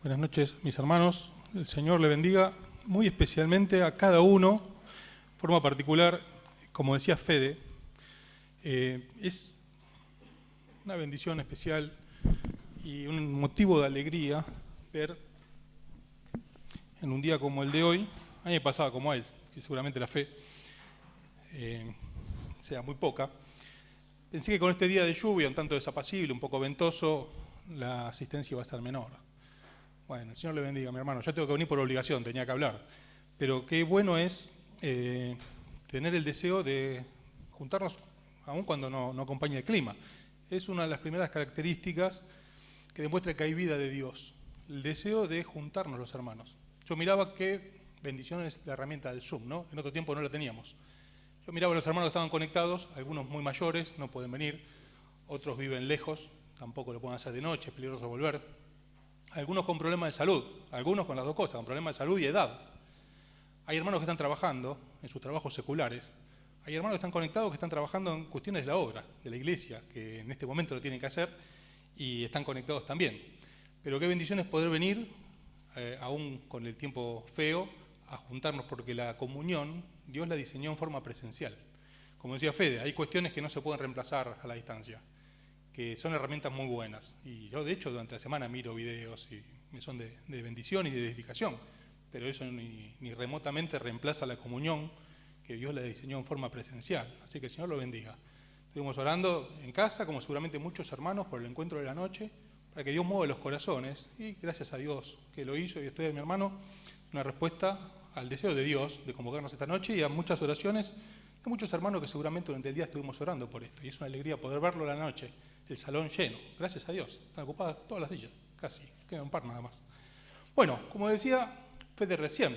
Buenas noches, mis hermanos. El Señor le bendiga muy especialmente a cada uno, de forma particular, como decía Fede, es una bendición especial y un motivo de alegría ver en un día como el de hoy, a mí me pasaba como a él, que seguramente la fe sea muy poca. Pensé que con este día de lluvia, un tanto desapacible, un poco ventoso, la asistencia iba a ser menor. Bueno, el Señor le bendiga, mi hermano. Yo tengo que venir por obligación, tenía que hablar. Pero qué bueno es tener el deseo de juntarnos, aun cuando no acompañe el clima. Es una de las primeras características que demuestra que hay vida de Dios. El deseo de juntarnos los hermanos. Yo miraba qué bendición es la herramienta del Zoom, ¿no? En otro tiempo no la teníamos. Yo miraba a los hermanos que estaban conectados, algunos muy mayores, no pueden venir, otros viven lejos, tampoco lo pueden hacer de noche, es peligroso volver. Algunos con problemas de salud, algunos con las dos cosas, con problemas de salud y edad. Hay hermanos que están trabajando en sus trabajos seculares. Hay hermanos que están conectados que están trabajando en cuestiones de la obra, de la iglesia, que en este momento lo tienen que hacer y están conectados también. Pero qué bendición es poder venir, aún con el tiempo feo, a juntarnos, porque la comunión Dios la diseñó en forma presencial. Como decía Fede, hay cuestiones que no se pueden reemplazar a la distancia, que son herramientas muy buenas. Y yo, de hecho, durante la semana miro videos y me son de bendición y de edificación, pero eso ni remotamente reemplaza la comunión que Dios la diseñó en forma presencial. Así que el Señor lo bendiga. Estuvimos orando en casa, como seguramente muchos hermanos, por el encuentro de la noche, para que Dios mueva los corazones, y gracias a Dios que lo hizo, y estoy de mi hermano, una respuesta al deseo de Dios de convocarnos esta noche y a muchas oraciones de muchos hermanos que seguramente durante el día estuvimos orando por esto, y es una alegría poder verlo la noche. El salón lleno, gracias a Dios, están ocupadas todas las sillas, casi, queda un par nada más. Bueno, como decía Fede recién,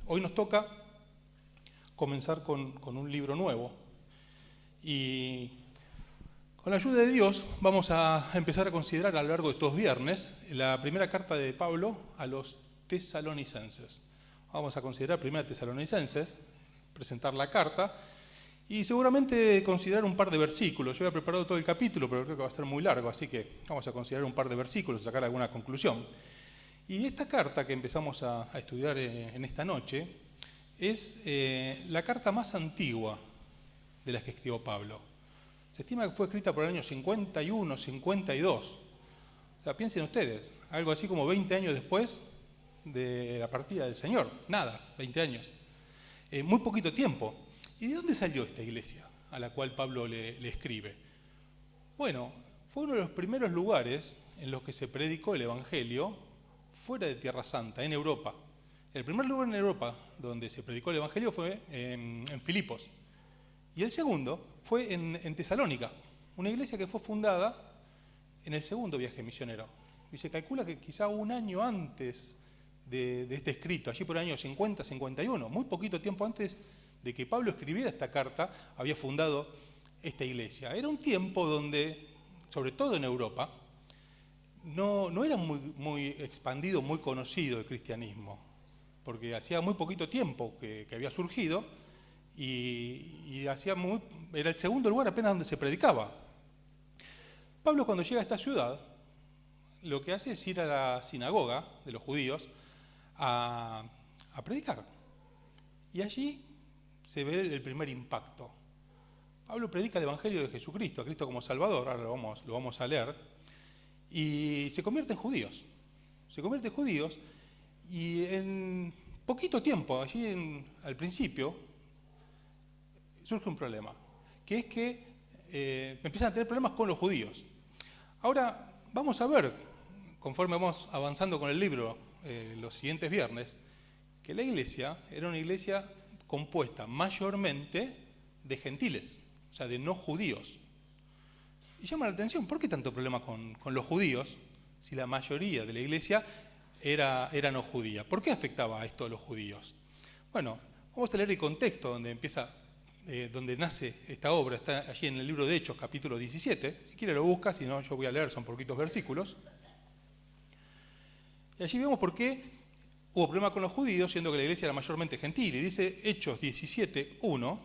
hoy nos toca comenzar con un libro nuevo y con la ayuda de Dios vamos a empezar a considerar a lo largo de estos viernes la primera carta de Pablo a los tesalonicenses. Vamos a considerar primera Tesalonicenses, presentar la carta y seguramente considerar un par de versículos. Yo había preparado todo el capítulo, pero creo que va a ser muy largo, así que vamos a considerar un par de versículos y sacar alguna conclusión. Y esta carta que empezamos a estudiar en esta noche es la carta más antigua de las que escribió Pablo. Se estima que fue escrita por el año 51, 52. O sea, piensen ustedes, algo así como 20 años después de la partida del Señor. Nada, 20 años. Muy poquito tiempo. ¿Y de dónde salió esta iglesia a la cual Pablo le escribe? Bueno, fue uno de los primeros lugares en los que se predicó el Evangelio fuera de Tierra Santa, en Europa. El primer lugar en Europa donde se predicó el Evangelio fue en Filipos. Y el segundo fue en Tesalónica, una iglesia que fue fundada en el segundo viaje misionero. Y se calcula que quizá un año antes de este escrito, allí por el año 50, 51, muy poquito tiempo antes de que Pablo escribiera esta carta, había fundado esta iglesia. Era un tiempo donde, sobre todo en Europa, no era muy expandido, muy conocido el cristianismo, porque hacía muy poquito tiempo que había surgido y era el segundo lugar apenas donde se predicaba. Pablo, cuando llega a esta ciudad, lo que hace es ir a la sinagoga de los judíos a predicar. Y allí se ve el primer impacto. Pablo predica el Evangelio de Jesucristo, a Cristo como Salvador, ahora lo vamos a leer, y se convierte en judíos. Se convierte en judíos y en poquito tiempo, allí al principio, surge un problema, que es que empiezan a tener problemas con los judíos. Ahora, vamos a ver, conforme vamos avanzando con el libro los siguientes viernes, que la iglesia era una iglesia compuesta mayormente de gentiles, o sea, de no judíos. Y llama la atención, ¿por qué tanto problema con los judíos si la mayoría de la iglesia era no judía? ¿Por qué afectaba a esto a los judíos? Bueno, vamos a leer el contexto donde nace esta obra, está allí en el libro de Hechos, capítulo 17. Si quiere lo busca, si no yo voy a leer, son poquitos versículos. Y allí vemos por qué hubo problema con los judíos, siendo que la iglesia era mayormente gentil. Y dice Hechos 17:1,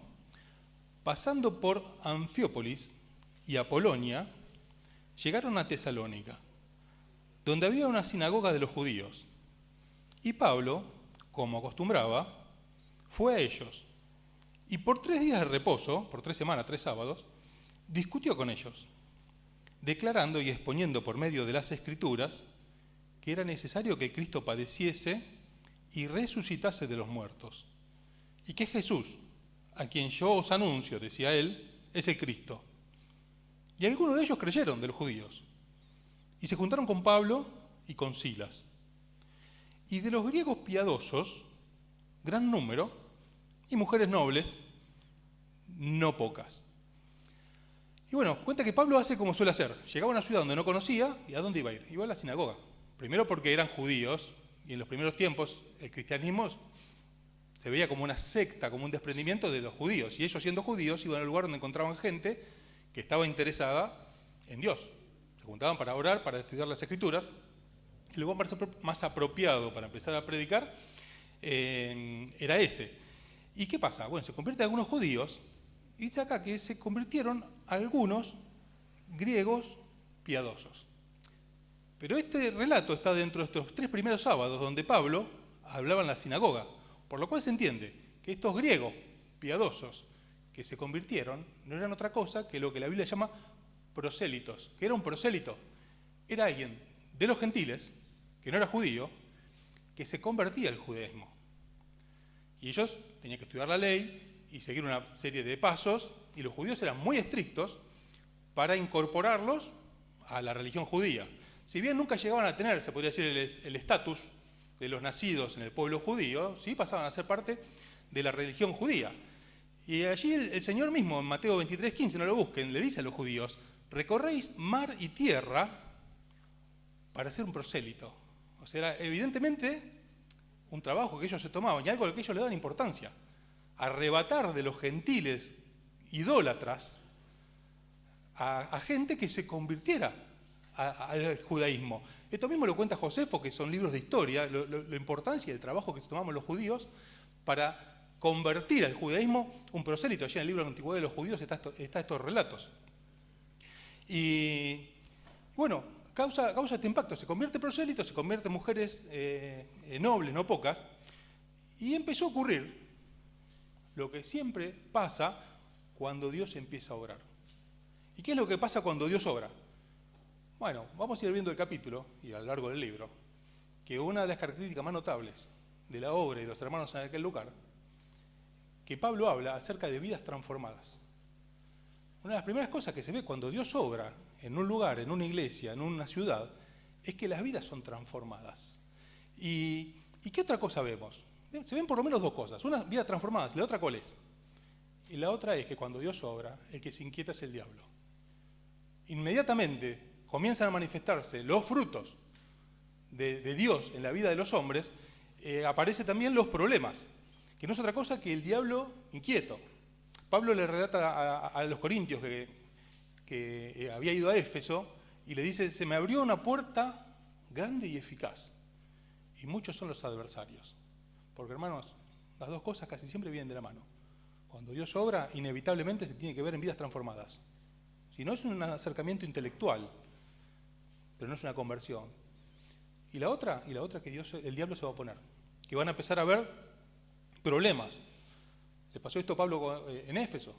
pasando por Anfiópolis y Apolonia, llegaron a Tesalónica, donde había una sinagoga de los judíos. Y Pablo, como acostumbraba, fue a ellos. Y por 3 días de reposo, por 3 semanas, 3 sábados, discutió con ellos, declarando y exponiendo por medio de las Escrituras que era necesario que Cristo padeciese y resucitase de los muertos. Y que Jesús, a quien yo os anuncio, decía él, es el Cristo. Y algunos de ellos creyeron, de los judíos, y se juntaron con Pablo y con Silas. Y de los griegos piadosos, gran número, y mujeres nobles, no pocas. Y bueno, cuenta que Pablo hace como suele hacer. Llegaba a una ciudad donde no conocía, ¿y a dónde iba a ir? Iba a la sinagoga. Primero porque eran judíos, y en los primeros tiempos el cristianismo se veía como una secta, como un desprendimiento de los judíos. Y ellos, siendo judíos, iban al lugar donde encontraban gente que estaba interesada en Dios. Se juntaban para orar, para estudiar las Escrituras. Y el lugar más apropiado para empezar a predicar era ese. ¿Y qué pasa? Bueno, se convierten algunos judíos, y dice acá que se convirtieron algunos griegos piadosos. Pero este relato está dentro de estos 3 primeros sábados donde Pablo hablaba en la sinagoga, por lo cual se entiende que estos griegos piadosos que se convirtieron no eran otra cosa que lo que la Biblia llama prosélitos. ¿Qué era un prosélito? Era alguien de los gentiles, que no era judío, que se convertía al judaísmo. Y ellos tenían que estudiar la ley y seguir una serie de pasos, y los judíos eran muy estrictos para incorporarlos a la religión judía. Si bien nunca llegaban a tener, se podría decir, el estatus de los nacidos en el pueblo judío, sí pasaban a ser parte de la religión judía. Y allí el Señor mismo, en Mateo 23:15, no lo busquen, le dice a los judíos, recorréis mar y tierra para ser un prosélito. O sea, era evidentemente un trabajo que ellos se tomaban y algo al que ellos le daban importancia. Arrebatar de los gentiles idólatras a gente que se convirtiera al judaísmo. Esto mismo lo cuenta Josefo, que son libros de historia, la importancia del trabajo que tomamos los judíos para convertir al judaísmo un prosélito. Allí en el libro de la Antigüedad de los Judíos está estos relatos. Y bueno, causa este impacto. Se convierte prosélito, se convierte en mujeres nobles, no pocas, y empezó a ocurrir lo que siempre pasa cuando Dios empieza a obrar. ¿Y qué es lo que pasa cuando Dios obra? Bueno, vamos a ir viendo el capítulo y a lo largo del libro, que una de las características más notables de la obra y de los hermanos en aquel lugar, que Pablo habla acerca de vidas transformadas. Una de las primeras cosas que se ve cuando Dios obra en un lugar, en una iglesia, en una ciudad, es que las vidas son transformadas. ¿Y qué otra cosa vemos? Se ven por lo menos 2 cosas. Una, vidas transformadas, la otra, ¿cuál es? Y la otra es que cuando Dios obra, el que se inquieta es el diablo. Inmediatamente comienzan a manifestarse los frutos de Dios en la vida de los hombres, aparecen también los problemas, que no es otra cosa que el diablo inquieto. Pablo le relata a los corintios que había ido a Éfeso y le dice, se me abrió una puerta grande y eficaz, y muchos son los adversarios. Porque hermanos, las 2 cosas casi siempre vienen de la mano. Cuando Dios obra, inevitablemente se tiene que ver en vidas transformadas. Si no, es un acercamiento intelectual, pero no es una conversión. Y la otra que el diablo se va a oponer, que van a empezar a ver problemas. Le pasó esto a Pablo en Éfeso.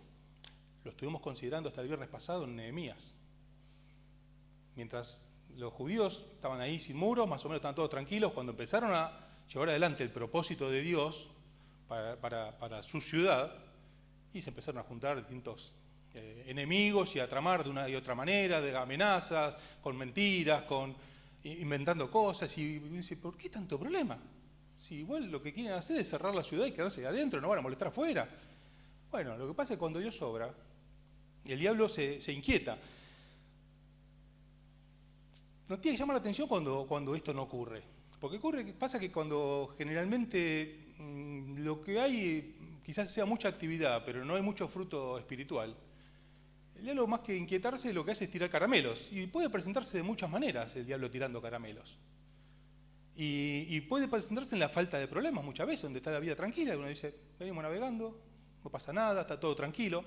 Lo estuvimos considerando hasta el viernes pasado en Nehemías. Mientras los judíos estaban ahí sin muros, más o menos estaban todos tranquilos, cuando empezaron a llevar adelante el propósito de Dios para su ciudad, y se empezaron a juntar distintos enemigos y a tramar de una y otra manera, de amenazas, con mentiras, inventando cosas, y dice, ¿por qué tanto problema? Si igual lo que quieren hacer es cerrar la ciudad y quedarse adentro, no van a molestar afuera. Bueno, lo que pasa es que cuando Dios obra, el diablo se inquieta. Nos tiene que llamar la atención cuando esto no ocurre. Porque pasa que cuando generalmente lo que hay quizás sea mucha actividad, pero no hay mucho fruto espiritual, el diablo más que inquietarse lo que hace es tirar caramelos. Y puede presentarse de muchas maneras el diablo tirando caramelos. Y puede presentarse en la falta de problemas muchas veces, donde está la vida tranquila, y uno dice, venimos navegando, no pasa nada, está todo tranquilo.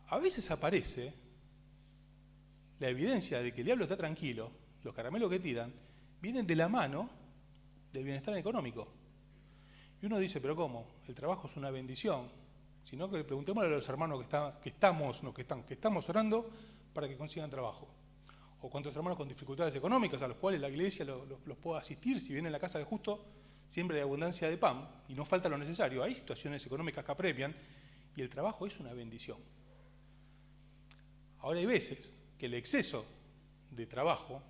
A veces aparece la evidencia de que el diablo está tranquilo, los caramelos que tiran, vienen de la mano del bienestar económico. Y uno dice, pero ¿cómo? El trabajo es una bendición. Sino que le preguntemos a los hermanos que estamos orando para que consigan trabajo. O cuántos hermanos con dificultades económicas a los cuales la iglesia los pueda asistir. Si viene en la casa del justo, siempre hay abundancia de pan y no falta lo necesario. Hay situaciones económicas que apremian y el trabajo es una bendición. Ahora hay veces que el exceso de trabajo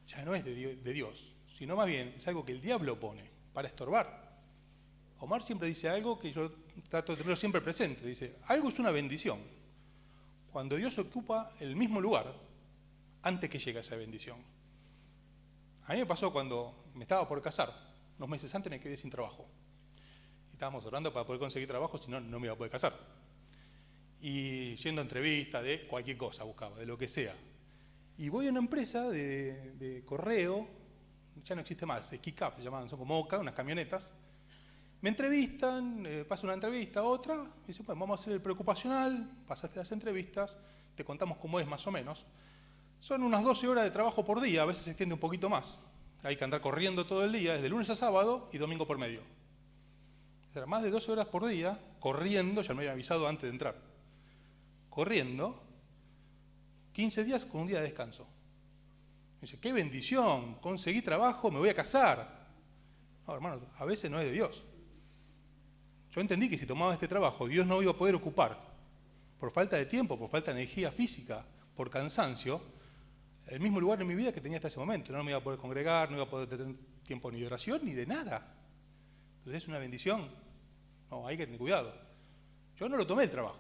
ya no es de Dios, sino más bien es algo que el diablo pone para estorbar. Omar siempre dice algo que yo trato de tenerlo siempre presente. Dice, algo es una bendición cuando Dios ocupa el mismo lugar antes que llegue a esa bendición. A mí me pasó cuando me estaba por casar, unos meses antes me quedé sin trabajo. Y estábamos orando para poder conseguir trabajo, si no, no me iba a poder casar. Y yendo a entrevistas de cualquier cosa buscaba, de lo que sea. Y voy a una empresa de correo, ya no existe más, Skicap se llamaban, son como OCA, unas camionetas. Me entrevistan, paso una entrevista, otra, me dicen, bueno, vamos a hacer el preocupacional, pasaste las entrevistas, te contamos cómo es más o menos. Son unas 12 horas de trabajo por día, a veces se extiende un poquito más. Hay que andar corriendo todo el día, desde lunes a sábado y domingo por medio. O sea, más de 12 horas por día, corriendo, ya me habían avisado antes de entrar. Corriendo, 15 días con un día de descanso. Me dice, qué bendición, conseguí trabajo, me voy a casar. No, hermano, a veces no es de Dios. Yo entendí que si tomaba este trabajo, Dios no iba a poder ocupar, por falta de tiempo, por falta de energía física, por cansancio, el mismo lugar en mi vida que tenía hasta ese momento. No me iba a poder congregar, no iba a poder tener tiempo ni de oración, ni de nada. Entonces es una bendición. No, hay que tener cuidado. Yo no lo tomé el trabajo.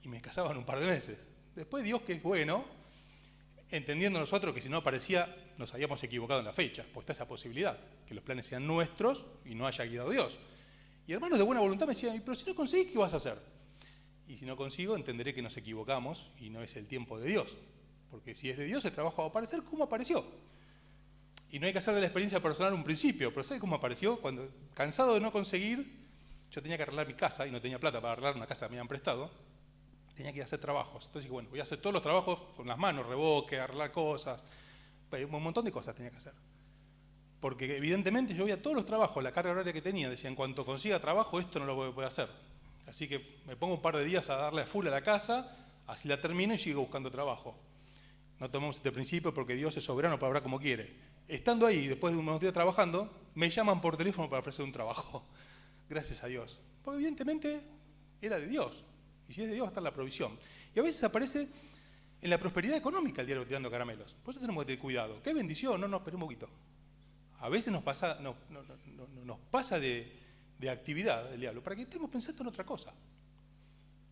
Y me casaba en un par de meses. Después Dios, que es bueno, entendiendo nosotros que si no aparecía, nos habíamos equivocado en la fecha, pues está esa posibilidad, que los planes sean nuestros y no haya guiado Dios. Y hermanos de buena voluntad me decían, pero si no conseguís, ¿qué vas a hacer? Y si no consigo, entenderé que nos equivocamos y no es el tiempo de Dios. Porque si es de Dios, el trabajo va a aparecer como apareció. Y no hay que hacer de la experiencia personal un principio, pero ¿sabe cómo apareció? Cuando, cansado de no conseguir, yo tenía que arreglar mi casa y no tenía plata para arreglar una casa que me habían prestado, tenía que ir a hacer trabajos. Entonces dije, bueno, voy a hacer todos los trabajos con las manos, reboque, arreglar cosas, un montón de cosas tenía que hacer. Porque evidentemente yo veía todos los trabajos, la carga horaria que tenía, decía, en cuanto consiga trabajo, esto no lo voy a poder hacer. Así que me pongo un par de días a darle a full a la casa, así la termino y sigo buscando trabajo. No tomemos este principio porque Dios es soberano para obrar como quiere. Estando ahí, después de unos días trabajando, me llaman por teléfono para ofrecer un trabajo. Gracias a Dios. Porque evidentemente era de Dios. Y si es de Dios va a estar la provisión. Y a veces aparece en la prosperidad económica el diablo tirando caramelos. Por eso tenemos que tener cuidado. ¡Qué bendición! No, espera un poquito. A veces nos pasa de actividad el diablo para que estemos pensando en otra cosa.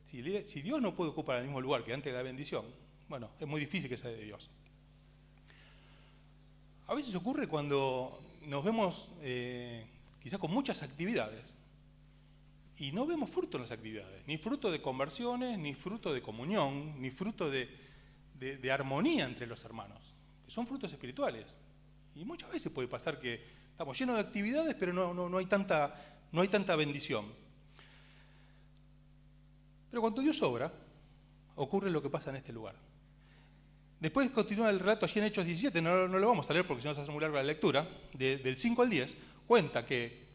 Si Dios no puede ocupar el mismo lugar que antes de la bendición, bueno, es muy difícil que sea de Dios. A veces ocurre cuando nos vemos quizás con muchas actividades y no vemos fruto en las actividades, ni fruto de conversiones, ni fruto de comunión, ni fruto de armonía entre los hermanos, que son frutos espirituales. Y muchas veces puede pasar que estamos llenos de actividades, pero no hay tanta bendición. Pero cuando Dios obra, ocurre lo que pasa en este lugar. Después continúa el relato allí en Hechos 17, no lo vamos a leer porque si no se hace muy larga la lectura, del 5 al 10, cuenta que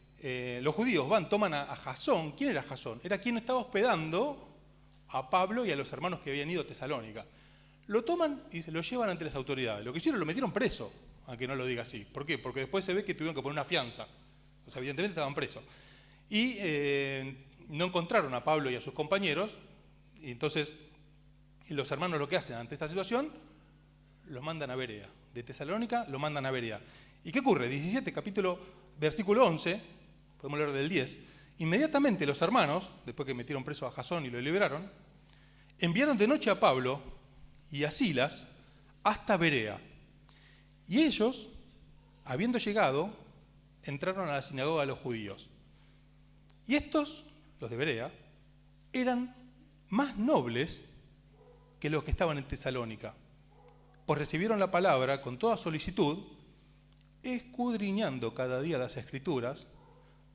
los judíos toman a Jasón. ¿Quién era Jasón? Era quien estaba hospedando a Pablo y a los hermanos que habían ido a Tesalónica. Lo toman y se lo llevan ante las autoridades. Lo que hicieron, lo metieron preso, aunque no lo diga así. ¿Por qué? Porque después se ve que tuvieron que poner una fianza. O sea, evidentemente estaban presos. Y no encontraron a Pablo y a sus compañeros, y entonces los hermanos lo que hacen ante esta situación, los mandan a Berea. De Tesalónica lo mandan a Berea. ¿Y qué ocurre? 17, versículo 11, podemos leer del 10, inmediatamente los hermanos, después que metieron preso a Jasón y lo liberaron, enviaron de noche a Pablo y a Silas hasta Berea. Y ellos, habiendo llegado, entraron a la sinagoga de los judíos. Y estos, los de Berea, eran más nobles que los que estaban en Tesalónica, pues recibieron la palabra con toda solicitud, escudriñando cada día las Escrituras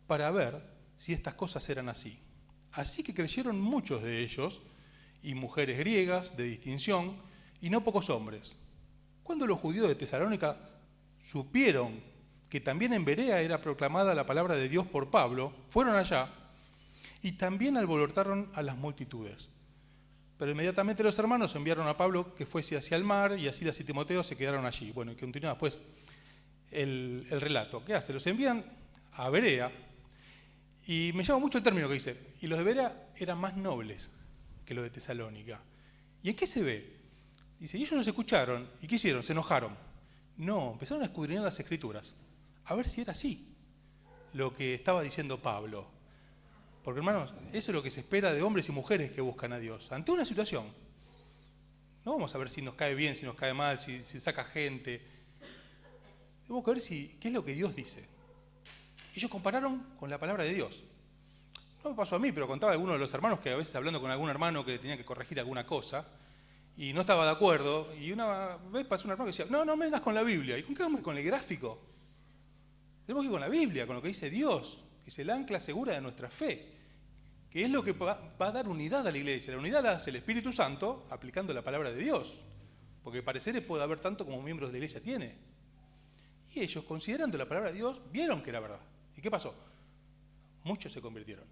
para ver si estas cosas eran así. Así que creyeron muchos de ellos, y mujeres griegas de distinción, y no pocos hombres. Cuando los judíos de Tesalónica supieron que también en Berea era proclamada la palabra de Dios por Pablo, fueron allá y también alborotaron a las multitudes. Pero inmediatamente los hermanos enviaron a Pablo que fuese hacia el mar, y así Silas y Timoteo se quedaron allí. Bueno, y continúa después el relato. ¿Qué hace? Los envían a Berea, y me llama mucho el término que dice, y los de Berea eran más nobles que los de Tesalónica. ¿Y en qué se ve? Dice, y ellos nos escucharon, ¿y qué hicieron? Se enojaron. No, empezaron a escudriñar las Escrituras, a ver si era así lo que estaba diciendo Pablo. Porque, hermanos, eso es lo que se espera de hombres y mujeres que buscan a Dios. Ante una situación, no vamos a ver si nos cae bien, si nos cae mal, si saca gente. Tenemos que ver qué es lo que Dios dice. Ellos compararon con la palabra de Dios. No me pasó a mí, pero contaba a alguno de los hermanos que a veces hablando con algún hermano que tenía que corregir alguna cosa y no estaba de acuerdo, y una vez pasó un hermano que decía, no me vengas con la Biblia. ¿Y con qué vamos? Con el gráfico. Tenemos que ir con la Biblia, con lo que dice Dios, que es el ancla segura de nuestra fe, que es lo que va a dar unidad a la iglesia. La unidad la hace el Espíritu Santo aplicando la palabra de Dios, porque pareceres puede haber tanto como miembros de la iglesia tiene. Y ellos, considerando la palabra de Dios, vieron que era verdad. ¿Y qué pasó? Muchos se convirtieron.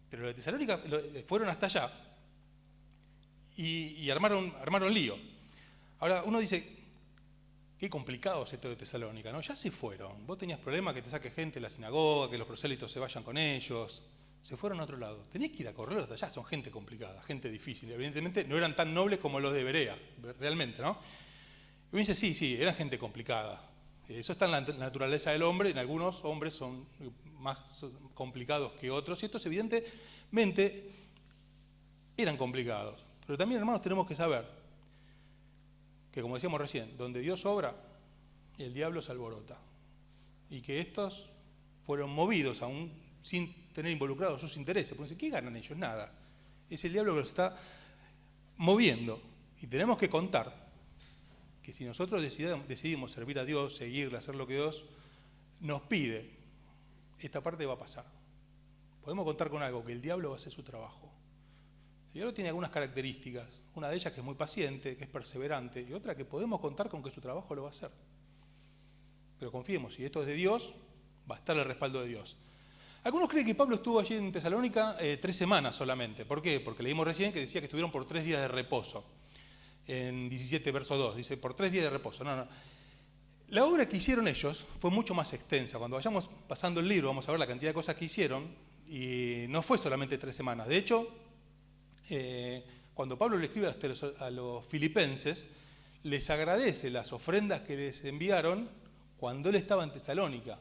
Pero los de Tesalónica fueron hasta allá y armaron lío. Ahora, uno dice, qué complicado es esto de Tesalónica, ¿no? Ya se fueron. Vos tenías problemas que te saque gente de la sinagoga, que los prosélitos se vayan con ellos. Se fueron a otro lado. Tenías que ir a correrlos hasta allá. Son gente complicada, gente difícil. Evidentemente no eran tan nobles como los de Berea, realmente, ¿no? Y uno dice, sí, eran gente complicada. Eso está en la naturaleza del hombre. En algunos hombres son más complicados que otros. Y estos, evidentemente, eran complicados. Pero también, hermanos, tenemos que saber que, como decíamos recién, donde Dios obra, el diablo se alborota. Y que estos fueron movidos, aún sin tener involucrados sus intereses. Porque ¿qué ganan ellos? Nada. Es el diablo que los está moviendo. Y tenemos que contar que si nosotros decidimos servir a Dios, seguirle, hacer lo que Dios nos pide, esta parte va a pasar. Podemos contar con algo, que el diablo va a hacer su trabajo. El diablo tiene algunas características, una de ellas que es muy paciente, que es perseverante, y otra que podemos contar con que su trabajo lo va a hacer. Pero confiemos, si esto es de Dios, va a estar el respaldo de Dios. Algunos creen que Pablo estuvo allí en Tesalónica 3 semanas solamente. ¿Por qué? Porque leímos recién que decía que estuvieron por 3 días de reposo. En 17 verso 2, dice, por 3 días de reposo. No. La obra que hicieron ellos fue mucho más extensa. Cuando vayamos pasando el libro vamos a ver la cantidad de cosas que hicieron, y no fue solamente 3 semanas. De hecho, cuando Pablo le escribe a los filipenses, les agradece las ofrendas que les enviaron cuando él estaba en Tesalónica.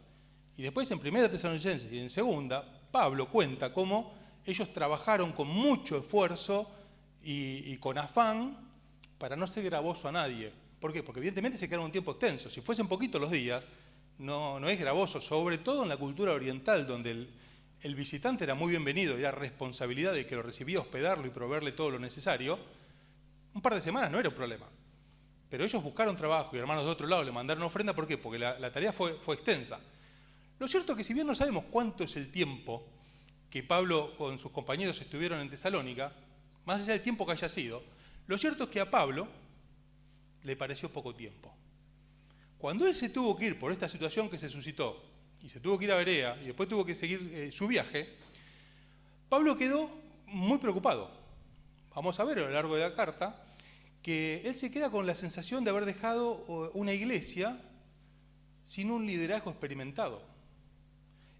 Y después en 1 Tesalonicenses y en 2, Pablo cuenta cómo ellos trabajaron con mucho esfuerzo y con afán para no ser gravoso a nadie. ¿Por qué? Porque evidentemente se quedaron un tiempo extenso. Si fuesen poquitos los días, no es gravoso, sobre todo en la cultura oriental, donde el visitante era muy bienvenido, era responsabilidad de que lo recibía, hospedarlo y proveerle todo lo necesario. Un par de semanas no era un problema. Pero ellos buscaron trabajo y hermanos de otro lado le mandaron ofrenda. ¿Por qué? Porque la tarea fue extensa. Lo cierto es que si bien no sabemos cuánto es el tiempo que Pablo con sus compañeros estuvieron en Tesalónica, más allá del tiempo que haya sido, lo cierto es que a Pablo le pareció poco tiempo. Cuando él se tuvo que ir por esta situación que se suscitó, y se tuvo que ir a Berea, y después tuvo que seguir su viaje, Pablo quedó muy preocupado. Vamos a ver a lo largo de la carta que él se queda con la sensación de haber dejado una iglesia sin un liderazgo experimentado.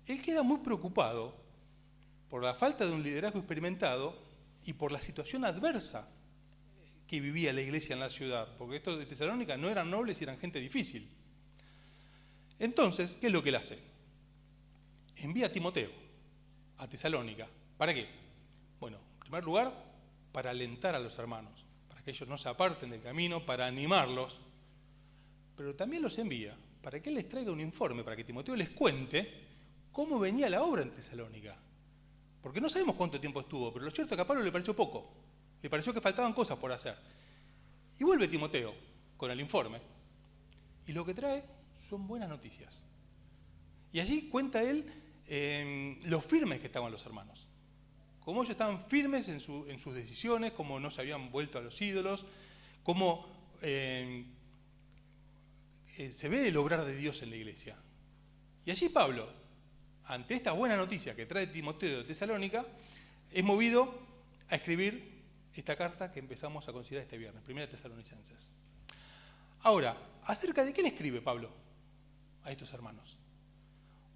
Él queda muy preocupado por la falta de un liderazgo experimentado y por la situación adversa que vivía la iglesia en la ciudad, porque estos de Tesalónica no eran nobles y eran gente difícil. Entonces, ¿qué es lo que él hace? Envía a Timoteo a Tesalónica. ¿Para qué? Bueno, en primer lugar, para alentar a los hermanos, para que ellos no se aparten del camino, para animarlos, pero también los envía para que él les traiga un informe, para que Timoteo les cuente cómo venía la obra en Tesalónica. Porque no sabemos cuánto tiempo estuvo, pero lo cierto es que a Pablo le pareció poco. Le pareció que faltaban cosas por hacer. Y vuelve Timoteo con el informe. Y lo que trae son buenas noticias. Y allí cuenta él los firmes que estaban los hermanos. Cómo ellos estaban firmes en sus decisiones, cómo no se habían vuelto a los ídolos, cómo se ve el obrar de Dios en la iglesia. Y allí Pablo, ante esta buena noticia que trae Timoteo de Tesalónica, es movido a escribir esta carta que empezamos a considerar este viernes, Primera Tesalonicenses. Ahora, ¿acerca de qué le escribe Pablo a estos hermanos?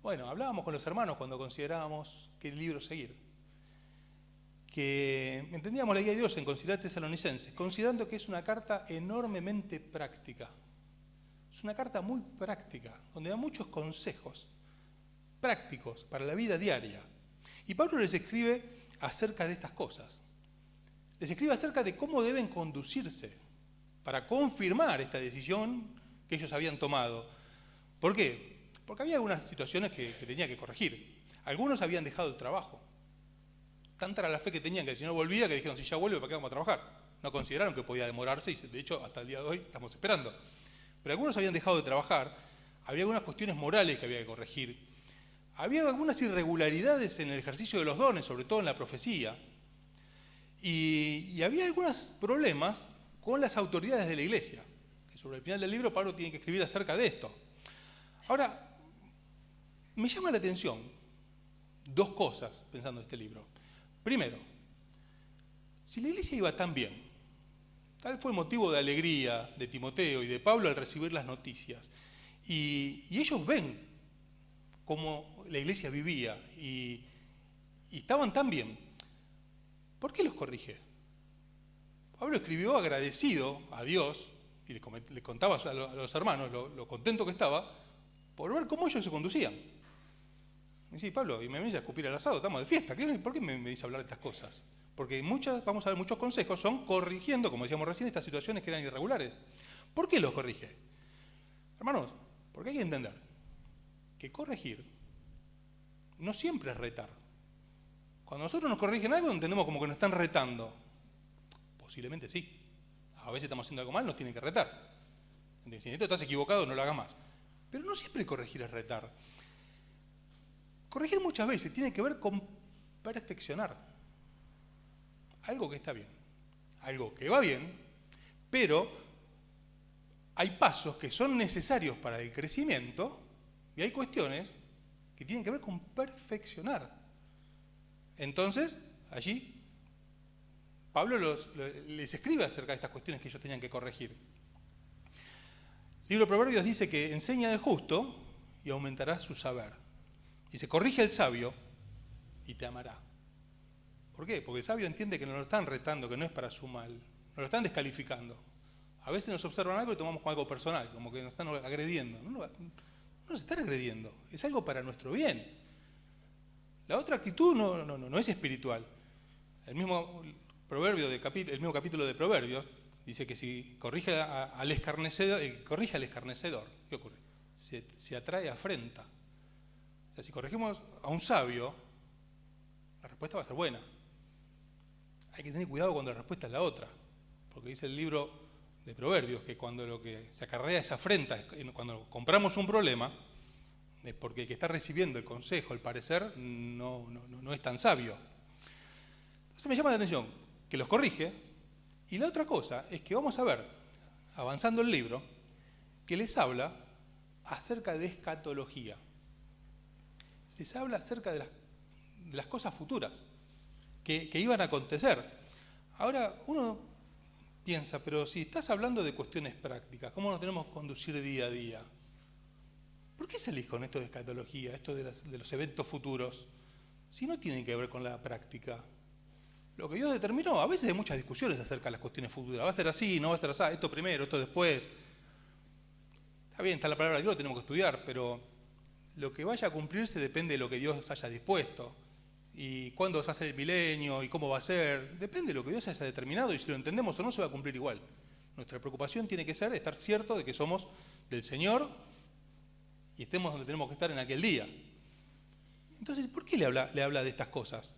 Bueno, hablábamos con los hermanos cuando considerábamos qué libro seguir, que entendíamos la guía de Dios en considerar Tesalonicenses, considerando que es una carta enormemente práctica. Es una carta muy práctica, donde da muchos consejos prácticos para la vida diaria. Y Pablo les escribe acerca de estas cosas. Les escribe acerca de cómo deben conducirse para confirmar esta decisión que ellos habían tomado. ¿Por qué? Porque había algunas situaciones que tenía que corregir. Algunos habían dejado el trabajo. Tanta era la fe que tenían que si no volvía, que dijeron, si ya vuelve, ¿para qué vamos a trabajar? No consideraron que podía demorarse y de hecho hasta el día de hoy estamos esperando. Pero algunos habían dejado de trabajar, había algunas cuestiones morales que había que corregir. Había algunas irregularidades en el ejercicio de los dones, sobre todo en la profecía. Y había algunos problemas con las autoridades de la iglesia, que sobre el final del libro Pablo tiene que escribir acerca de esto. Ahora, me llama la atención dos cosas pensando en este libro. Primero, si la iglesia iba tan bien, tal fue el motivo de alegría de Timoteo y de Pablo al recibir las noticias, y ellos ven cómo la iglesia vivía y estaban tan bien, ¿por qué los corrige? Pablo escribió agradecido a Dios y le contaba a los hermanos lo contento que estaba por ver cómo ellos se conducían. Me dice, Pablo, y me venís a escupir al asado, estamos de fiesta, ¿por qué me dice hablar de estas cosas? Porque vamos a ver, muchos consejos son corrigiendo, como decíamos recién, estas situaciones que eran irregulares. ¿Por qué los corrige? Hermanos, porque hay que entender que corregir no siempre es retar. Cuando nosotros nos corrigen algo, entendemos como que nos están retando. Posiblemente sí. A veces estamos haciendo algo mal, nos tienen que retar. Si esto estás equivocado, no lo hagas más. Pero no siempre corregir es retar. Corregir muchas veces tiene que ver con perfeccionar algo que está bien, algo que va bien, pero hay pasos que son necesarios para el crecimiento y hay cuestiones que tienen que ver con perfeccionar. Entonces, allí Pablo les escribe acerca de estas cuestiones que ellos tenían que corregir. El libro de Proverbios dice que enseña al justo y aumentará su saber. Dice, corrige al sabio y te amará. ¿Por qué? Porque el sabio entiende que no lo están retando, que no es para su mal, no lo están descalificando. A veces nos observan algo y tomamos como algo personal, como que nos están agrediendo. No nos están agrediendo, es algo para nuestro bien. La otra actitud no es espiritual. El mismo capítulo de Proverbios dice que si corrige al escarnecedor, ¿qué ocurre? Se atrae afrenta. O sea, si corregimos a un sabio, la respuesta va a ser buena. Hay que tener cuidado cuando la respuesta es la otra, porque dice el libro de Proverbios que cuando lo que se acarrea es afrenta, cuando compramos un problema, es porque el que está recibiendo el consejo, el parecer, no es tan sabio. Entonces me llama la atención que los corrige, y la otra cosa es que vamos a ver, avanzando el libro, que les habla acerca de escatología. Les habla acerca de las cosas futuras que iban a acontecer. Ahora, uno piensa, pero si estás hablando de cuestiones prácticas, ¿cómo nos tenemos que conducir día a día? ¿Por qué salís con esto de escatología, esto de los eventos futuros, si no tienen que ver con la práctica? Lo que Dios determinó, a veces hay muchas discusiones acerca de las cuestiones futuras. ¿Va a ser así? ¿No va a ser así? ¿Esto primero? ¿Esto después? Está bien, está la palabra de Dios, lo tenemos que estudiar, pero lo que vaya a cumplirse depende de lo que Dios haya dispuesto. Y cuándo va a ser el milenio y cómo va a ser, depende de lo que Dios haya determinado, y si lo entendemos o no se va a cumplir igual. Nuestra preocupación tiene que ser estar cierto de que somos del Señor y estemos donde tenemos que estar en aquel día. Entonces, ¿por qué le habla de estas cosas?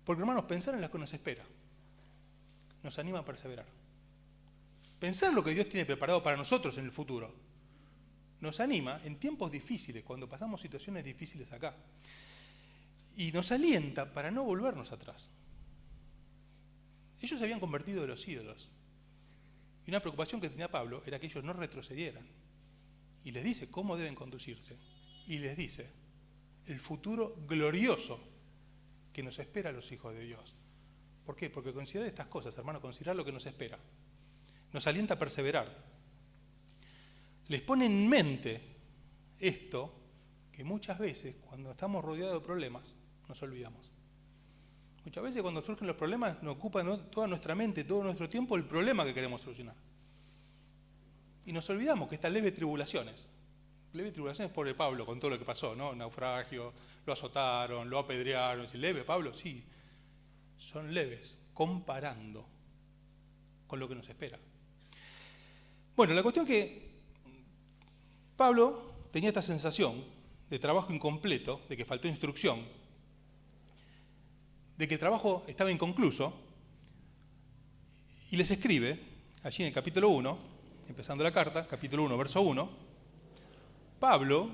Porque, hermanos, pensar en lo que nos espera nos anima a perseverar. Pensar lo que Dios tiene preparado para nosotros en el futuro nos anima en tiempos difíciles, cuando pasamos situaciones difíciles acá. Y nos alienta para no volvernos atrás. Ellos se habían convertido en los ídolos. Y una preocupación que tenía Pablo era que ellos no retrocedieran. Y les dice cómo deben conducirse. Y les dice el futuro glorioso que nos espera a los hijos de Dios. ¿Por qué? Porque considerar estas cosas, hermano, considerar lo que nos espera. Nos alienta a perseverar. Les pone en mente esto que muchas veces, cuando estamos rodeados de problemas, nos olvidamos. Muchas veces cuando surgen los problemas nos ocupa toda nuestra mente, todo nuestro tiempo el problema que queremos solucionar. Y nos olvidamos que estas leves tribulaciones pobre Pablo con todo lo que pasó, ¿no? Naufragio, lo azotaron, lo apedrearon. ¿Leve, Pablo? Sí, son leves, comparando con lo que nos espera. Bueno, la cuestión es que Pablo tenía esta sensación de trabajo incompleto, de que faltó instrucción, de que el trabajo estaba inconcluso, y les escribe, allí en el capítulo 1, empezando la carta, capítulo 1, verso 1, Pablo,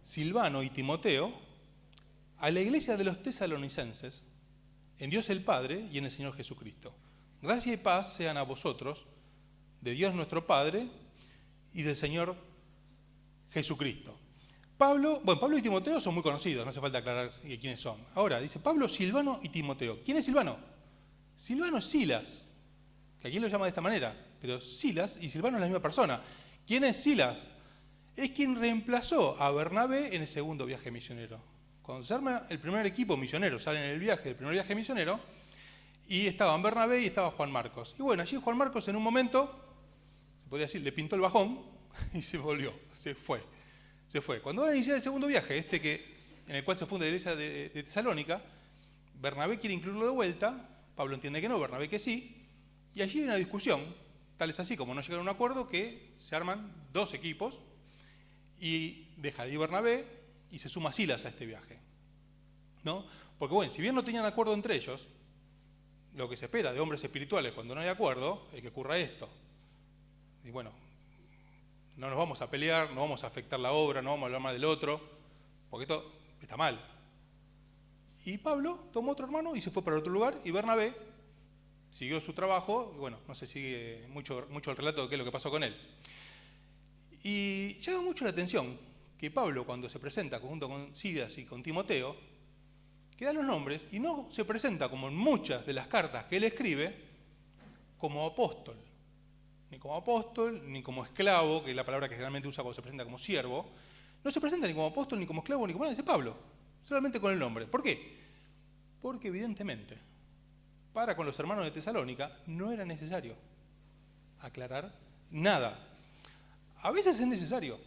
Silvano y Timoteo, a la iglesia de los tesalonicenses, en Dios el Padre y en el Señor Jesucristo. Gracia y paz sean a vosotros, de Dios nuestro Padre y del Señor Jesucristo. Pablo y Timoteo son muy conocidos, no hace falta aclarar quiénes son. Ahora, dice Pablo, Silvano y Timoteo. ¿Quién es Silvano? Silvano es Silas, que aquí lo llama de esta manera, pero Silas y Silvano es la misma persona. ¿Quién es Silas? Es quien reemplazó a Bernabé en el segundo viaje misionero. Cuando se arma el primer equipo misionero, salen en el viaje, el primer viaje misionero, y estaban Bernabé y estaba Juan Marcos. Y bueno, allí Juan Marcos en un momento, se podría decir, le pintó el bajón y se volvió, se fue. Cuando van a iniciar el segundo viaje, en el cual se funda la iglesia de Tesalónica, Bernabé quiere incluirlo de vuelta, Pablo entiende que no, Bernabé que sí, y allí hay una discusión, tal es así como no llegaron a un acuerdo que se arman dos equipos y deja de ir Bernabé y se suma Silas a este viaje, ¿no? Porque bueno, si bien no tenían acuerdo entre ellos, lo que se espera de hombres espirituales cuando no hay acuerdo es que ocurra esto. Y bueno, no nos vamos a pelear, no vamos a afectar la obra, no vamos a hablar mal del otro, porque esto está mal. Y Pablo tomó otro hermano y se fue para otro lugar, y Bernabé siguió su trabajo, y bueno, no se sigue mucho el relato de qué es lo que pasó con él. Y llama mucho la atención que Pablo, cuando se presenta junto con Silas y con Timoteo, que da los nombres y no se presenta, como en muchas de las cartas que él escribe, como apóstol, ni como esclavo, que es la palabra que generalmente usa cuando se presenta como siervo. No se presenta ni como apóstol, ni como esclavo, ni como nada, dice Pablo, solamente con el nombre. ¿Por qué? Porque evidentemente, para con los hermanos de Tesalónica, no era necesario aclarar nada. A veces es necesario.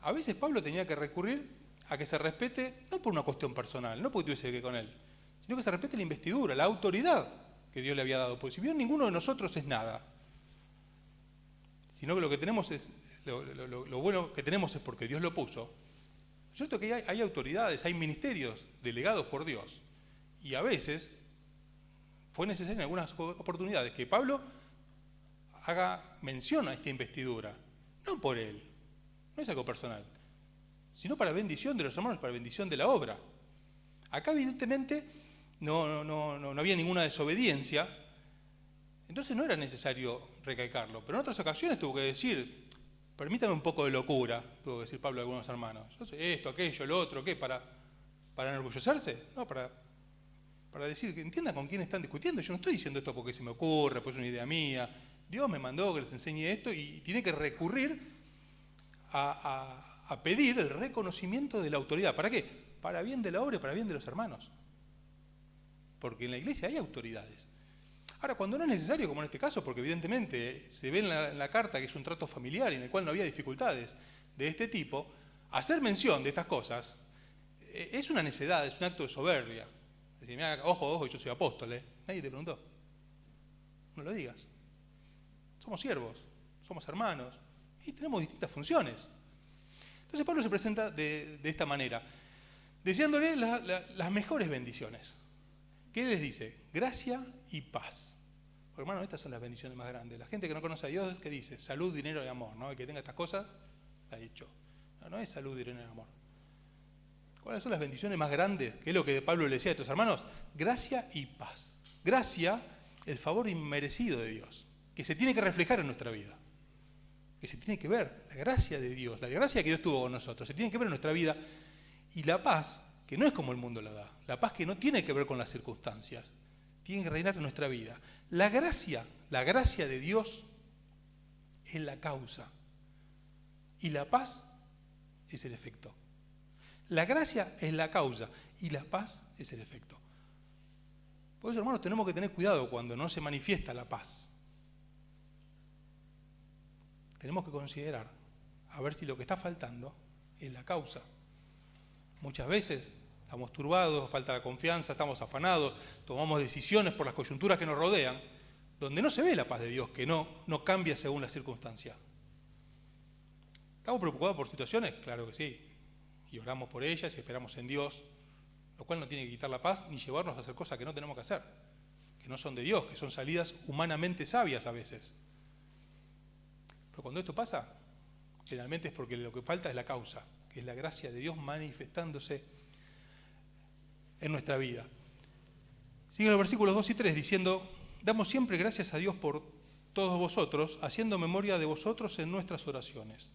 A veces Pablo tenía que recurrir a que se respete, no por una cuestión personal, no porque tuviese que ver con él, sino que se respete la investidura, la autoridad que Dios le había dado. Porque si bien ninguno de nosotros es nada, sino que lo que tenemos es, lo bueno que tenemos es porque Dios lo puso. Yo creo que hay autoridades, hay ministerios delegados por Dios. Y a veces fue necesario en algunas oportunidades que Pablo haga mención a esta investidura, no por él, no es algo personal, sino para bendición de los hermanos, para bendición de la obra. Acá evidentemente no había ninguna desobediencia, entonces no era necesario recalcarlo, pero en otras ocasiones tuvo que decir, permítame un poco de locura, tuvo que decir Pablo a algunos hermanos, yo sé esto, aquello, lo otro, ¿qué? ¿Para enorgullecerse? No, para decir que entiendan con quién están discutiendo. Yo no estoy diciendo esto porque se me ocurre, pues es una idea mía. Dios me mandó que les enseñe esto y tiene que recurrir a pedir el reconocimiento de la autoridad. ¿Para qué? Para bien de la obra y para bien de los hermanos. Porque en la iglesia hay autoridades. Ahora, cuando no es necesario, como en este caso, porque evidentemente se ve en la carta que es un trato familiar y en el cual no había dificultades de este tipo, hacer mención de estas cosas es una necedad, es un acto de soberbia. Es decir, mira, ojo, yo soy apóstol, nadie te preguntó. No lo digas. Somos siervos, somos hermanos y tenemos distintas funciones. Entonces Pablo se presenta de esta manera, deseándole las mejores bendiciones. ¿Qué les dice? Gracia y paz. Porque, hermano, estas son las bendiciones más grandes. La gente que no conoce a Dios, ¿qué dice? Salud, dinero y amor, ¿no? El que tenga estas cosas, está hecho. No es salud, dinero y amor. ¿Cuáles son las bendiciones más grandes? ¿Qué es lo que Pablo le decía a estos hermanos? Gracia y paz. Gracia, el favor inmerecido de Dios. que se tiene que reflejar en nuestra vida, que se tiene que ver, la gracia de Dios, la gracia que Dios tuvo con nosotros, se tiene que ver en nuestra vida, y la paz, que no es como el mundo la da, la paz que no tiene que ver con las circunstancias, tiene que reinar en nuestra vida. La gracia de Dios es la causa, y la paz es el efecto. La gracia es la causa, y la paz es el efecto. Por eso, hermanos, tenemos que tener cuidado cuando no se manifiesta la paz. Tenemos que considerar a ver si lo que está faltando es la causa. Muchas veces estamos turbados, falta la confianza, estamos afanados, tomamos decisiones por las coyunturas que nos rodean, donde no se ve la paz de Dios, que no cambia según la circunstancia. ¿Estamos preocupados por situaciones? Claro que sí. Y oramos por ellas y esperamos en Dios, lo cual no tiene que quitar la paz ni llevarnos a hacer cosas que no tenemos que hacer, que no son de Dios, que son salidas humanamente sabias a veces. Pero cuando esto pasa, generalmente es porque lo que falta es la causa, que es la gracia de Dios manifestándose en nuestra vida. Siguen los versículos 2 y 3 diciendo: damos siempre gracias a Dios por todos vosotros, haciendo memoria de vosotros en nuestras oraciones,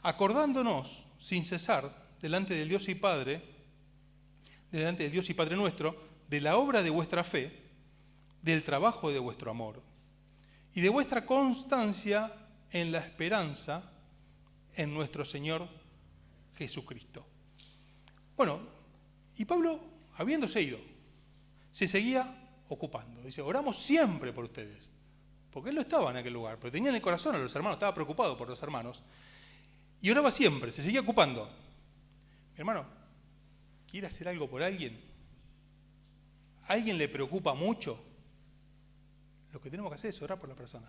acordándonos sin cesar delante del Dios y Padre nuestro, de la obra de vuestra fe, del trabajo de vuestro amor y de vuestra constancia en la esperanza en nuestro Señor Jesucristo. Bueno, y Pablo, habiéndose ido, se seguía ocupando. Dice: oramos siempre por ustedes, porque él no estaba en aquel lugar, pero tenía en el corazón a los hermanos, estaba preocupado por los hermanos, y oraba siempre, se seguía ocupando. Mi hermano, ¿quiere hacer algo por alguien? ¿A alguien le preocupa mucho? Lo que tenemos que hacer es orar por la persona.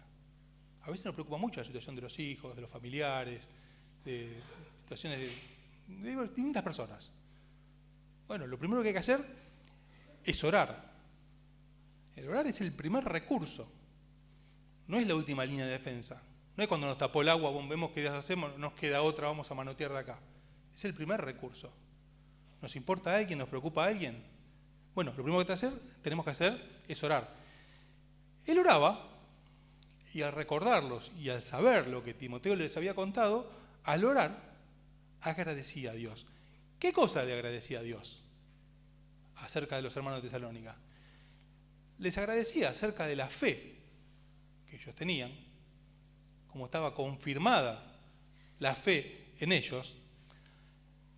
A veces nos preocupa mucho la situación de los hijos, de los familiares, de situaciones de distintas personas. Bueno, lo primero que hay que hacer es orar. El orar es el primer recurso, no es la última línea de defensa. No es cuando nos tapó el agua, vemos qué hacemos, nos queda otra, vamos a manotear de acá. Es el primer recurso. ¿Nos importa a alguien? ¿Nos preocupa a alguien? Bueno, lo primero que tenemos que hacer es orar. Él oraba, y al recordarlos y al saber lo que Timoteo les había contado, al orar, agradecía a Dios. ¿Qué cosa le agradecía a Dios acerca de los hermanos de Tesalónica? Les agradecía acerca de la fe que ellos tenían, como estaba confirmada la fe en ellos.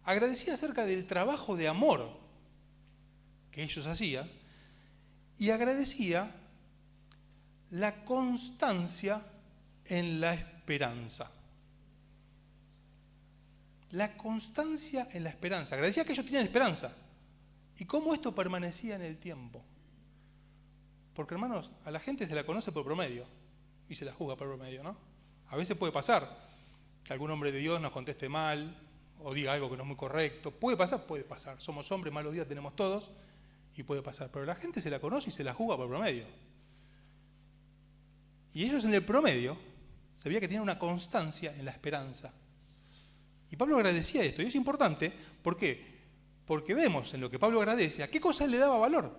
Agradecía acerca del trabajo de amor que ellos hacían, y agradecía la constancia en la esperanza. La constancia en la esperanza. Agradecía que ellos tenían esperanza. ¿Y cómo esto permanecía en el tiempo? Porque, hermanos, a la gente se la conoce por promedio y se la juzga por promedio, ¿no? A veces puede pasar que algún hombre de Dios nos conteste mal o diga algo que no es muy correcto. Puede pasar. Somos hombres, malos días tenemos todos y puede pasar. Pero la gente se la conoce y se la juzga por promedio. Y ellos en el promedio sabía que tenían una constancia en la esperanza. Y Pablo agradecía esto. Y es importante, ¿por qué? Porque vemos en lo que Pablo agradece a qué cosa le daba valor.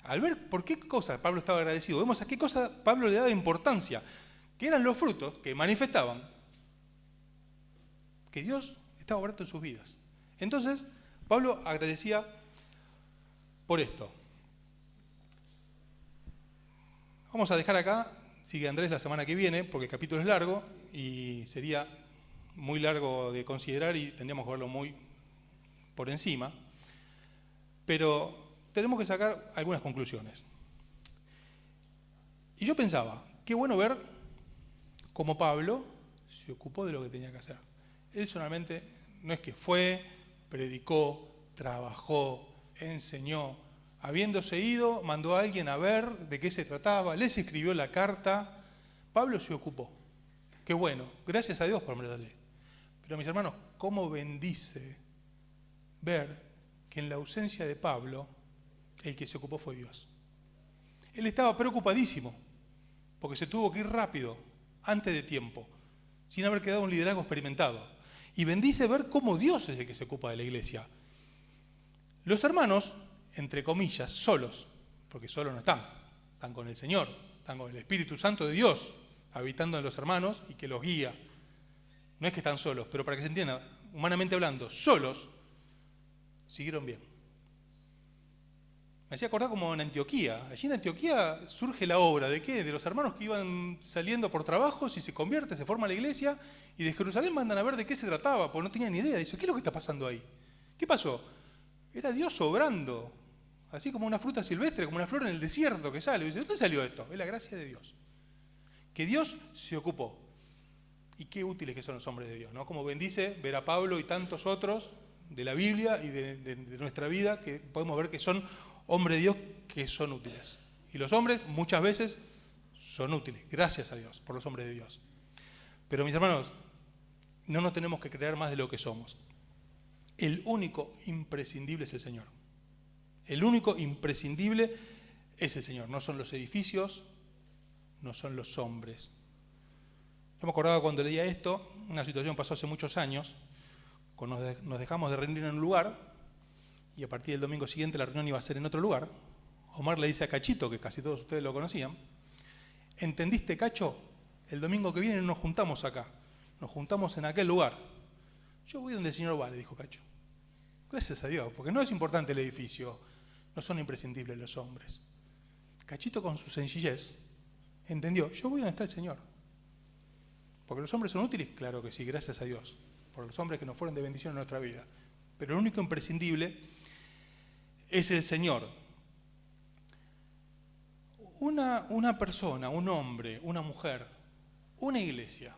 Al ver por qué cosa Pablo estaba agradecido, vemos a qué cosa Pablo le daba importancia, que eran los frutos que manifestaban que Dios estaba obrando en sus vidas. Entonces, Pablo agradecía por esto. Vamos a dejar acá, sigue Andrés la semana que viene, porque el capítulo es largo y sería muy largo de considerar y tendríamos que verlo muy por encima, pero tenemos que sacar algunas conclusiones. Y yo pensaba, qué bueno ver cómo Pablo se ocupó de lo que tenía que hacer. Él solamente no es que fue, predicó, trabajó, enseñó. Habiéndose ido, mandó a alguien a ver de qué se trataba, les escribió la carta. Pablo se ocupó. Qué bueno, gracias a Dios por meterle. Pero mis hermanos, ¿cómo bendice ver que en la ausencia de Pablo, el que se ocupó fue Dios? Él estaba preocupadísimo, porque se tuvo que ir rápido, antes de tiempo, sin haber quedado un liderazgo experimentado. Y bendice ver cómo Dios es el que se ocupa de la iglesia. Los hermanos, entre comillas, solos, porque solos no están con el Señor, están con el Espíritu Santo de Dios habitando en los hermanos y que los guía. No es que están solos, pero para que se entienda, humanamente hablando, solos, siguieron bien. Me hacía acordar como en Antioquía. Allí en Antioquía surge la obra ¿de qué? De los hermanos que iban saliendo por trabajos y se convierte, se forma la iglesia, y de Jerusalén mandan a ver de qué se trataba, porque no tenían ni idea. Dice, ¿qué es lo que está pasando ahí? ¿Qué pasó? Era Dios obrando, así como una fruta silvestre, como una flor en el desierto que sale. Y dice, ¿dónde salió esto? Es la gracia de Dios. Que Dios se ocupó. Y qué útiles que son los hombres de Dios, ¿no? Como bendice ver a Pablo y tantos otros de la Biblia y de nuestra vida, que podemos ver que son hombres de Dios que son útiles. Y los hombres muchas veces son útiles, gracias a Dios por los hombres de Dios. Pero mis hermanos, no nos tenemos que creer más de lo que somos. El único imprescindible es el Señor. El único imprescindible es el Señor. No son los edificios, no son los hombres. Yo me acordaba cuando leía esto, una situación pasó hace muchos años, nos dejamos de reunir en un lugar, y a partir del domingo siguiente la reunión iba a ser en otro lugar. Omar le dice a Cachito, que casi todos ustedes lo conocían, ¿entendiste, Cacho? El domingo que viene no nos juntamos acá, nos juntamos en aquel lugar. Yo voy donde el Señor va, le dijo Cacho. Gracias a Dios, porque no es importante el edificio, no son imprescindibles los hombres. Cachito con su sencillez entendió, yo voy donde está el Señor. ¿Porque los hombres son útiles? Claro que sí, gracias a Dios, por los hombres que nos fueron de bendición en nuestra vida. Pero el único imprescindible es el Señor. Una persona, un hombre, una mujer, una iglesia,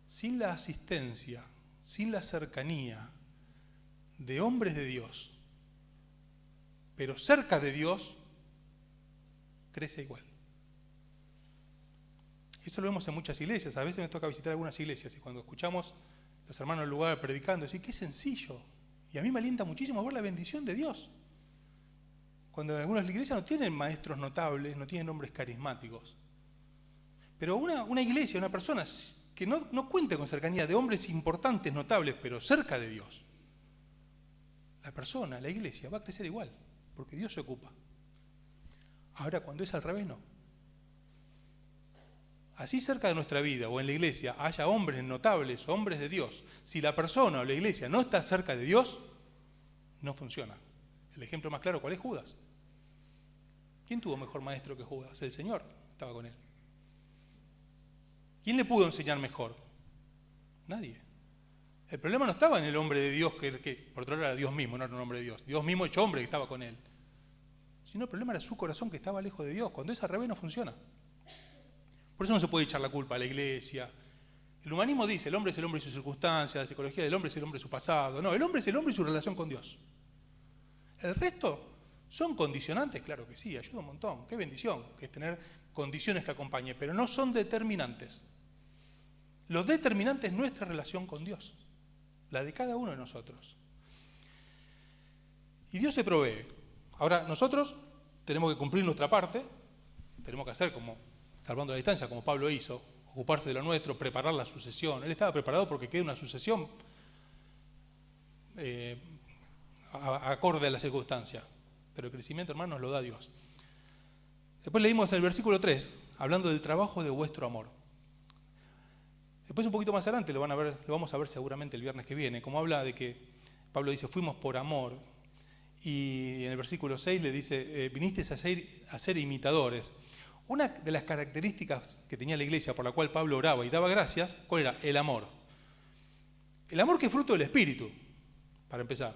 sin la asistencia, sin la cercanía de hombres de Dios, pero cerca de Dios, crece igual. Esto lo vemos en muchas iglesias. A veces me toca visitar algunas iglesias y cuando escuchamos los hermanos del lugar predicando, decir, qué sencillo. Y a mí me alienta muchísimo ver la bendición de Dios. Cuando en algunas iglesias no tienen maestros notables, no tienen hombres carismáticos. Pero una iglesia, una persona que no cuente con cercanía de hombres importantes, notables, pero cerca de Dios, la persona, la iglesia, va a crecer igual, porque Dios se ocupa. Ahora, cuando es al revés, no. Así cerca de nuestra vida o en la iglesia haya hombres notables, hombres de Dios, si la persona o la iglesia no está cerca de Dios, no funciona. El ejemplo más claro, ¿cuál es? Judas. ¿Quién tuvo mejor maestro que Judas? El Señor estaba con él. ¿Quién le pudo enseñar mejor? Nadie. El problema no estaba en el hombre de Dios, que por otro lado era Dios mismo, no era un hombre de Dios. Dios mismo hecho hombre que estaba con él. Sino el problema era su corazón que estaba lejos de Dios. Cuando es al revés no funciona. Por eso no se puede echar la culpa a la iglesia. El humanismo dice, el hombre es el hombre y sus circunstancias, la psicología del hombre es el hombre y su pasado. No, el hombre es el hombre y su relación con Dios. El resto son condicionantes, claro que sí, ayuda un montón. Qué bendición que es tener condiciones que acompañen, pero no son determinantes. Lo determinante es nuestra relación con Dios, la de cada uno de nosotros. Y Dios se provee. Ahora, nosotros tenemos que cumplir nuestra parte, tenemos que hacer como, salvando la distancia, como Pablo hizo, ocuparse de lo nuestro, preparar la sucesión. Él estaba preparado porque quede una sucesión acorde a la circunstancia. Pero el crecimiento, hermanos, lo da Dios. Después leímos en el versículo 3, hablando del trabajo de vuestro amor. Después un poquito más adelante lo vamos a ver seguramente el viernes que viene, como habla de que Pablo dice, fuimos por amor. Y en el versículo 6 le dice, vinisteis a ser imitadores. Una de las características que tenía la iglesia por la cual Pablo oraba y daba gracias, ¿cuál era? El amor. El amor que es fruto del Espíritu, para empezar.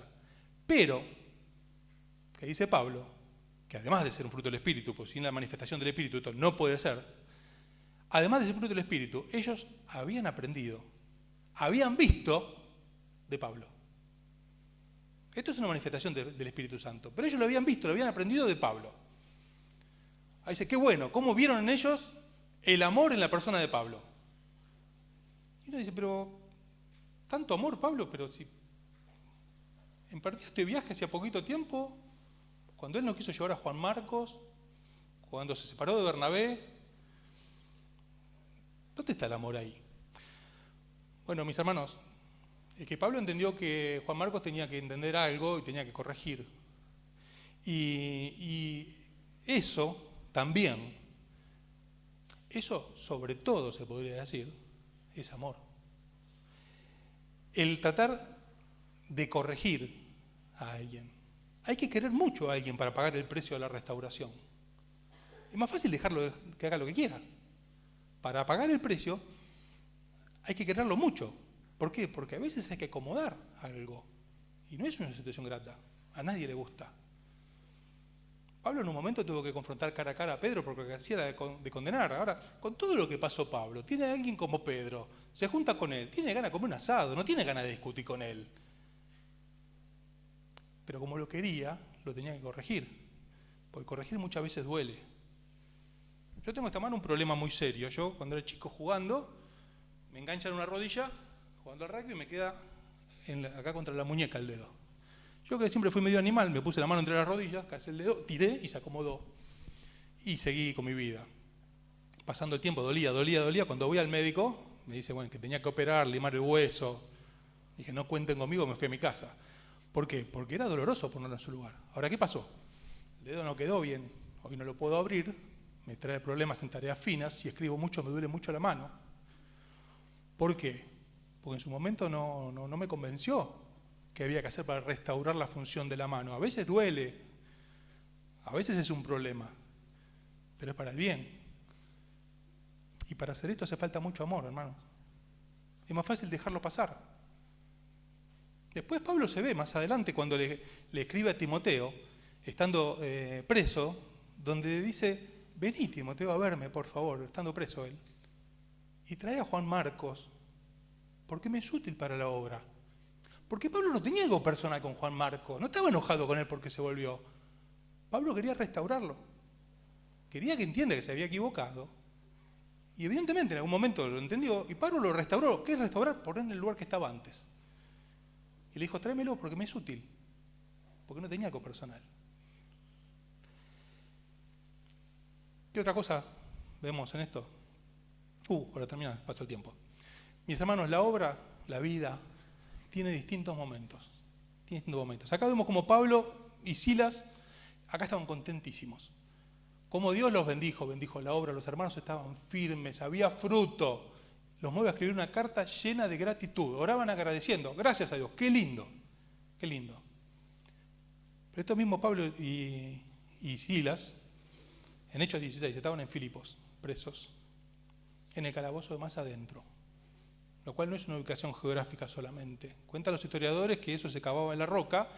Pero, que dice Pablo, que además de ser un fruto del Espíritu, pues sin la manifestación del Espíritu esto no puede ser, además de ser fruto del Espíritu, ellos habían aprendido, habían visto de Pablo. Esto es una manifestación del Espíritu Santo, pero ellos lo habían visto, lo habían aprendido de Pablo. Ahí dice, qué bueno, ¿cómo vieron en ellos el amor en la persona de Pablo? Y uno dice, pero, tanto amor, Pablo, pero si emprendió este viaje hacía poquito tiempo, cuando él no quiso llevar a Juan Marcos, cuando se separó de Bernabé, ¿dónde está el amor ahí? Bueno, mis hermanos, es que Pablo entendió que Juan Marcos tenía que entender algo y tenía que corregir. Y eso también Eso, sobre todo, se podría decir, es amor. El tratar de corregir a alguien. Hay que querer mucho a alguien para pagar el precio de la restauración. Es más fácil dejarlo que haga lo que quiera. Para pagar el precio hay que quererlo mucho. ¿Por qué? Porque a veces hay que acomodar algo. Y no es una situación grata. A nadie le gusta. Pablo en un momento tuvo que confrontar cara a cara a Pedro porque lo que hacía era de condenar. Ahora, con todo lo que pasó Pablo, tiene a alguien como Pedro, se junta con él, tiene ganas de comer un asado, no tiene ganas de discutir con él. Pero como lo quería, lo tenía que corregir. Porque corregir muchas veces duele. Yo tengo esta mano un problema muy serio. Yo, cuando era chico jugando, me enganchan una rodilla, jugando al rugby, y me queda acá contra la muñeca el dedo. Yo que siempre fui medio animal, me puse la mano entre las rodillas, casé el dedo, tiré y se acomodó. Y seguí con mi vida. Pasando el tiempo, dolía. Cuando voy al médico, me dice, bueno, que tenía que operar, limar el hueso. Dije, no cuenten conmigo, me fui a mi casa. ¿Por qué? Porque era doloroso ponerlo en su lugar. Ahora, ¿qué pasó? El dedo no quedó bien, hoy no lo puedo abrir, me trae problemas en tareas finas, si escribo mucho me duele mucho la mano. ¿Por qué? Porque en su momento no me convenció que había que hacer para restaurar la función de la mano. A veces duele, a veces es un problema, pero es para el bien. Y para hacer esto hace falta mucho amor, hermanos. Es más fácil dejarlo pasar. Después Pablo se ve más adelante cuando le escribe a Timoteo, estando preso, donde dice, vení Timoteo a verme, por favor, estando preso él. Y trae a Juan Marcos, porque me es útil para la obra. Porque Pablo no tenía algo personal con Juan Marcos, no estaba enojado con él porque se volvió. Pablo quería restaurarlo. Quería que entienda que se había equivocado. Y evidentemente en algún momento lo entendió y Pablo lo restauró. ¿Qué es restaurar? Poner en el lugar que estaba antes. Y le dijo, tráemelo porque me es útil. Porque no tenía algo personal. ¿Qué otra cosa vemos en esto? Para terminar, pasó el tiempo. Mis hermanos, la obra, la vida, tiene distintos momentos. Acá vemos como Pablo y Silas, acá estaban contentísimos. Como Dios los bendijo la obra, los hermanos estaban firmes, había fruto. Los mueve a escribir una carta llena de gratitud. Oraban agradeciendo, gracias a Dios, qué lindo, qué lindo. Pero estos mismos Pablo y Silas, en Hechos 16, estaban en Filipos, presos, en el calabozo de más adentro. Lo cual no es una ubicación geográfica solamente. Cuentan los historiadores que eso se cavaba en la roca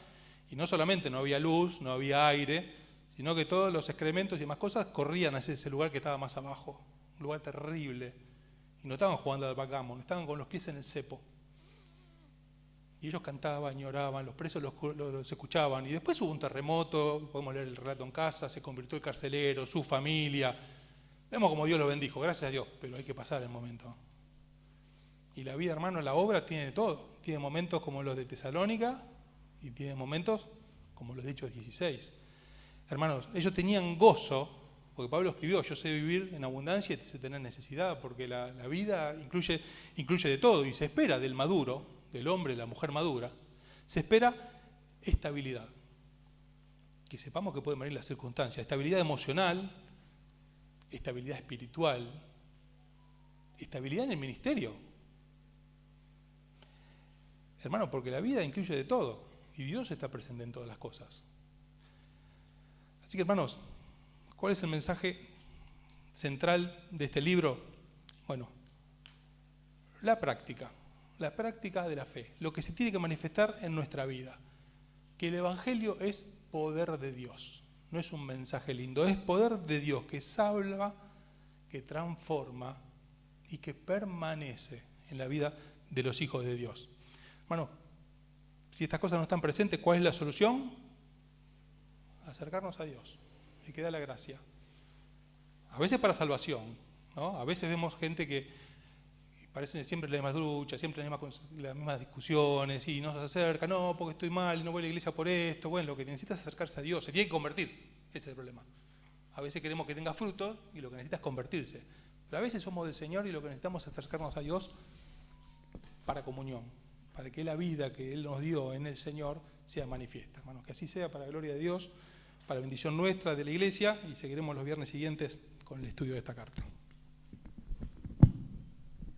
y no solamente no había luz, no había aire, sino que todos los excrementos y demás cosas corrían hacia ese lugar que estaba más abajo. Un lugar terrible. Y no estaban jugando al backgammon, estaban con los pies en el cepo. Y ellos cantaban y oraban, los presos los escuchaban. Y después hubo un terremoto, podemos leer el relato en casa, se convirtió el carcelero, su familia. Vemos como Dios los bendijo, gracias a Dios, pero hay que pasar el momento. Y la vida, hermano, la obra tiene de todo. Tiene momentos como los de Tesalónica y tiene momentos como los de Hechos 16. Hermanos, ellos tenían gozo, porque Pablo escribió, yo sé vivir en abundancia y sé tener necesidad, porque la vida incluye de todo y se espera del maduro, del hombre, la mujer madura, se espera estabilidad. Que sepamos que pueden venir las circunstancias, estabilidad emocional, estabilidad espiritual, estabilidad en el ministerio. Hermano, porque la vida incluye de todo y Dios está presente en todas las cosas. Así que, hermanos, ¿cuál es el mensaje central de este libro? Bueno, la práctica de la fe, lo que se tiene que manifestar en nuestra vida. Que el Evangelio es poder de Dios, no es un mensaje lindo, es poder de Dios que salva, que transforma y que permanece en la vida de los hijos de Dios. Bueno, si estas cosas no están presentes, ¿cuál es la solución? Acercarnos a Dios, y que da la gracia. A veces para salvación, ¿no? A veces vemos gente que parece siempre la misma lucha, siempre las mismas discusiones, y nos acerca, no, porque estoy mal, no voy a la iglesia por esto. Bueno, lo que necesita es acercarse a Dios, se tiene que convertir, ese es el problema. A veces queremos que tenga fruto y lo que necesita es convertirse. Pero a veces somos del Señor y lo que necesitamos es acercarnos a Dios para comunión, para que la vida que Él nos dio en el Señor sea manifiesta. Hermanos, que así sea para la gloria de Dios, para la bendición nuestra de la iglesia, y seguiremos los viernes siguientes con el estudio de esta carta.